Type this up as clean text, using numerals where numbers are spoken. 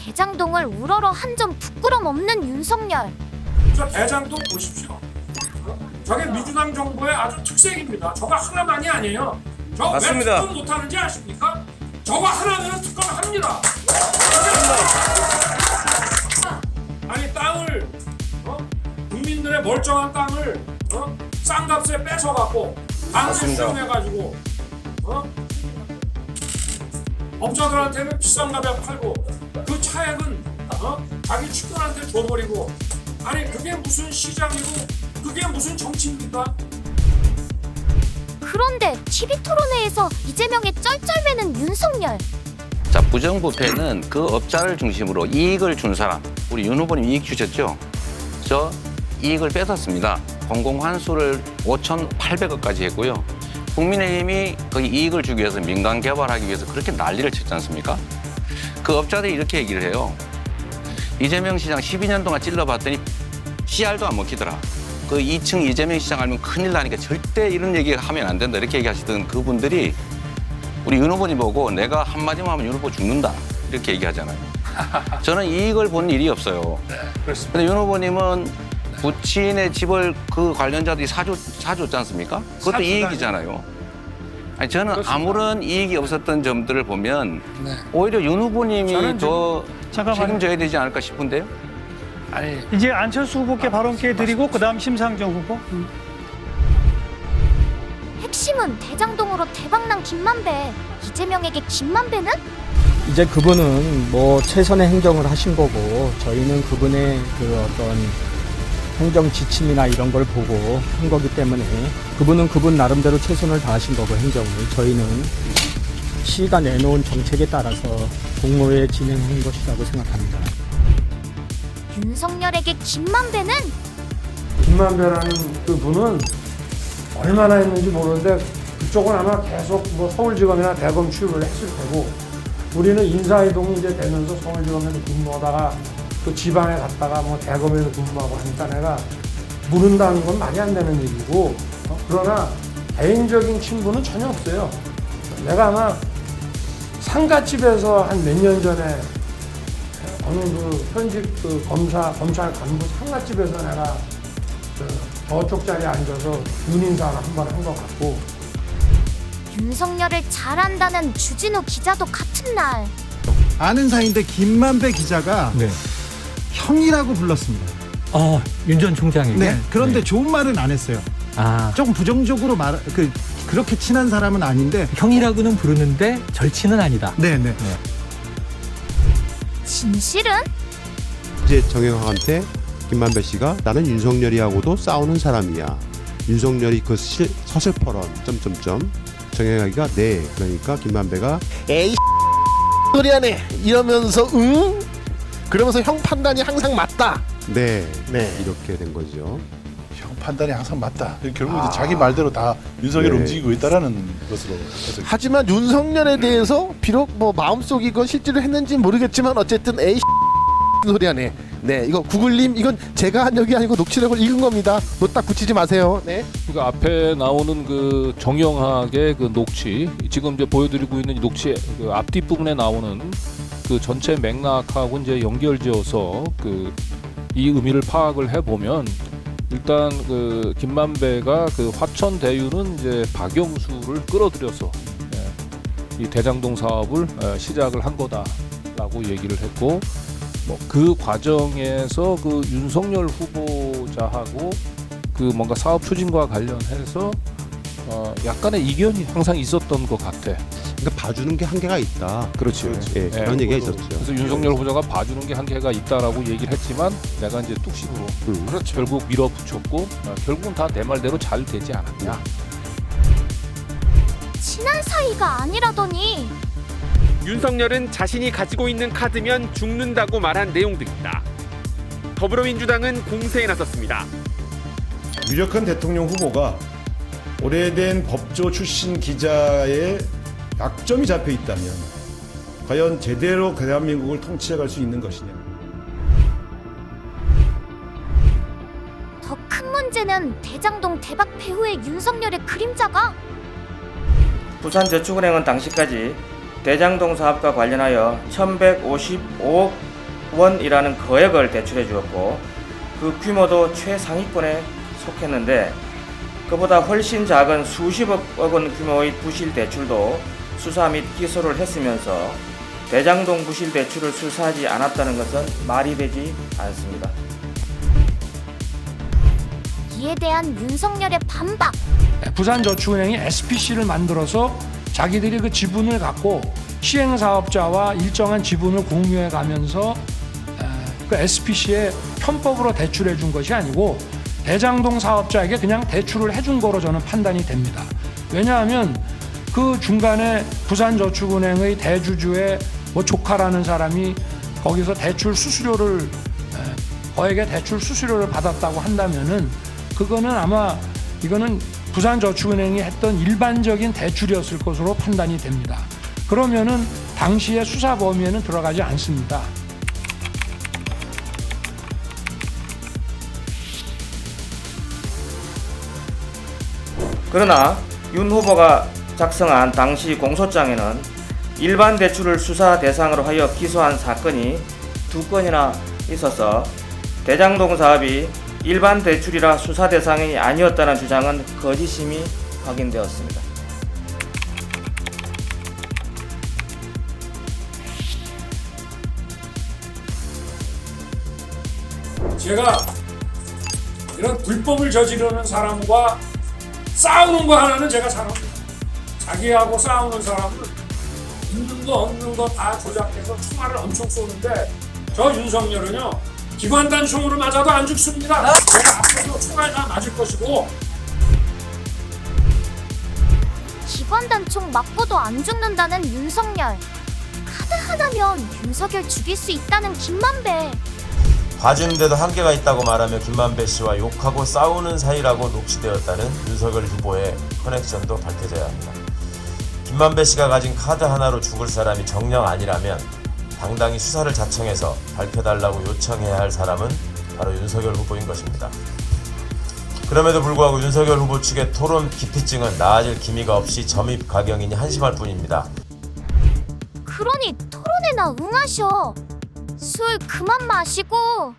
대장동을 우러러 한 점 부끄럼 없는 윤석열. 저 대장동 보십시오. 저게 민주당 정부의 아주 특색입니다. 저거 하나만이 아니에요. 저거 왜 맞습니다. 특검 못하는지 아십니까? 저거 하나면 특검합니다. 아니 땅을 국민들의 멀쩡한 땅을 싼 값에 뺏어갖고 방수 수용해가지고 업자들한테는 비싼 값에 팔고 그 차액은 자기 측근한테 줘버리고 아니 그게 무슨 시장이고 그게 무슨 정치입니까? 그런데 TV 토론회에서 이재명의 쩔쩔매는 윤석열. 자, 부정부패는 그 업자를 중심으로 이익을 준 사람, 우리 윤 후보님 이익 주셨죠? 저 이익을 뺏었습니다. 공공환수를 5,800억까지 했고요. 국민의힘이 거기 이익을 주기 위해서 민간 개발하기 위해서 그렇게 난리를 쳤지 않습니까? 그 업자들이 이렇게 얘기를 해요. 이재명 시장 12년 동안 찔러봤더니 씨알도 안 먹히더라. 그 2층 이재명 시장 알면 큰일 나니까 절대 이런 얘기 하면 안 된다. 이렇게 얘기하시던 그분들이 우리 윤 후보님 보고 내가 한마디만 하면 윤 후보 죽는다. 이렇게 얘기하잖아요. 저는 이익을 본 일이 없어요. 그렇습니다. 근데 윤 후보님은 부친의 집을 그 관련자들이 사줬지 않습니까? 그것도 이익이잖아요. 아니, 저는 그렇습니다. 아무런 이익이 없었던 점들을 보면 네. 오히려 윤 후보님이 더 잠깐만요. 책임져야 되지 않을까 싶은데요. 아니 이제 안철수 후보께 발언 기회 드리고 그다음 심상정 후보. 핵심은 대장동으로 대박난 김만배. 이재명에게 김만배는? 이제 그분은 뭐 최선의 행정을 하신 거고 저희는 그분의 그 어떤 행정 지침이나 이런 걸 보고 한 거기 때문에 그분은 그분 나름대로 최선을 다하신 거고 행정을 저희는 시가 내놓은 정책에 따라서 공모에 진행한 것이라고 생각합니다. 윤석열에게 김만배는? 김만배라는 그 분은 얼마나 했는지 모르는데 그쪽은 아마 계속 뭐 서울지검이나 대검 취급을 했을 테고 우리는 인사이동이 이제 되면서 서울지검에서 근무하다가 또 지방에 갔다가 뭐 대검에서 근무하고 하니까 내가 모른다는 건 말이 안 되는 얘기고 그러나 개인적인 친분은 전혀 없어요. 내가 아마 상가집에서 한 몇 년 전에 어느 그 현직 그 검찰 간부 상가집에서 내가 저쪽 자리에 앉아서 눈인사를 한 번 한 것 같고 윤석열을 잘 안다는 주진우 기자도 같은 날 아는 사이인데 김만배 기자가 형이라고 불렀습니다. 윤 전 총장에게? 네. 그런데 좋은 말은 안 했어요. 조금 부정적으로 그렇게 친한 사람은 아닌데 형이라고는 부르는데 절친은 아니다. 네네. 진실은? 이제 정영학한테 김만배 씨가 나는 윤석열이하고도 싸우는 사람이야. 윤석열이 그 서슬퍼런 정영학이가 네. 그러니까 김만배가 에이 소리 하네 이러면서 응? 그러면서 형 판단이 항상 맞다. 네. 네. 이렇게 된 거죠. 형 판단이 항상 맞다. 결국 이제 자기 말대로 다 윤석열이 움직이고 있다라는 것으로 해서 하지만 윤석열에 대해서 비록 뭐 마음속이건 실제로 했는지 모르겠지만 어쨌든 에이 소리 하네. 네, 이거 구글님 이건 제가 한 얘기 아니고 녹취록을 읽은 겁니다. 노딱 붙이지 마세요. 네. 그 앞에 나오는 그 정영학의 그 녹취 지금 이제 보여드리고 있는 이 녹취 그 앞뒤 부분에 나오는 그 전체 맥락하고 이제 연결지어서 그 이 의미를 파악을 해 보면 일단 그 김만배가 그 화천 대유는 이제 박영수를 끌어들여서 이 대장동 사업을 시작을 한 거다라고 얘기를 했고. 뭐 그 과정에서 그 윤석열 후보자하고 그 뭔가 사업 추진과 관련해서 약간의 이견이 항상 있었던 것 같아. 그러니까 봐주는 게 한계가 있다. 그렇지. 예, 그런 얘기가 있었죠. 그래서 윤석열 후보자가 봐주는 게 한계가 있다라고 얘기를 했지만 내가 이제 뚝심으로 그렇죠. 결국 밀어붙였고 결국은 다 내 말대로 잘 되지 않았냐. 친한 사이가 아니라더니 윤석열은 자신이 가지고 있는 카드면 죽는다고 말한 내용들입니다. 더불어민주당은 공세에 나섰습니다. 유력한 대통령 후보가 오래된 법조 출신 기자의 약점이 잡혀 있다면 과연 제대로 대한민국을 통치해갈 수 있는 것이냐. 더 큰 문제는 눈앞에는 대장동 대박 배후의 윤석열의 그림자가. 부산저축은행은 당시까지 대장동 사업과 관련하여 1155억 원이라는 거액을 대출해 주었고 그 규모도 최상위권에 속했는데 그보다 훨씬 작은 수십억 원 규모의 부실 대출도 수사 및 기소를 했으면서 대장동 부실 대출을 수사하지 않았다는 것은 말이 되지 않습니다. 이에 대한 윤석열의 반박. 부산저축은행이 SPC를 만들어서 자기들이 그 지분을 갖고 시행사업자와 일정한 지분을 공유해 가면서 그 SPC에 편법으로 대출해 준 것이 아니고 대장동 사업자에게 그냥 대출을 해준 거로 저는 판단이 됩니다. 왜냐하면 그 중간에 부산저축은행의 대주주의 조카라는 사람이 거기서 대출 수수료를 거액의 대출 수수료를 받았다고 한다면은 그거는 아마 이거는 부산저축은행이 했던 일반적인 대출이었을 것으로 판단이 됩니다. 그러면은 당시의 수사 범위에는 들어가지 않습니다. 그러나 윤 후보가 작성한 당시 공소장에는 일반 대출을 수사 대상으로 하여 기소한 사건이 2건이나 있어서 대장동 사업이 일반 대출이라 수사 대상이 아니었다는 주장은 거짓임이 확인되었습니다. 제가 이런 불법을 저지르는 사람과 싸우는 거 하나는 제가 잘합니다. 자기하고 싸우는 사람은 있는 거 없는 거 다 조작해서 총알을 엄청 쏘는데 저 윤석열은요 기관단 총으로 맞아도 안 죽습니다. 제가 앞으로 총알 다 맞을 것이고. 기관단 총 맞고도 안 죽는다는 윤석열. 카드 하나면 윤석열 죽일 수 있다는 김만배. 봐주는데도 한계가 있다고 말하며 김만배 씨와 욕하고 싸우는 사이라고 녹취되었다는 윤석열 후보의 커넥션도 밝혀져야 합니다. 김만배 씨가 가진 카드 하나로 죽을 사람이 정녕 아니라면 당당히 수사를 자청해서 밝혀달라고 요청해야 할 사람은 바로 윤석열 후보인 것입니다. 그럼에도 불구하고 윤석열 후보 측의 토론 기피증은 나아질 기미가 없이 점입 가경이니 한심할 뿐입니다. 그러니 토론에나 응하셔. 술 그만 마시고.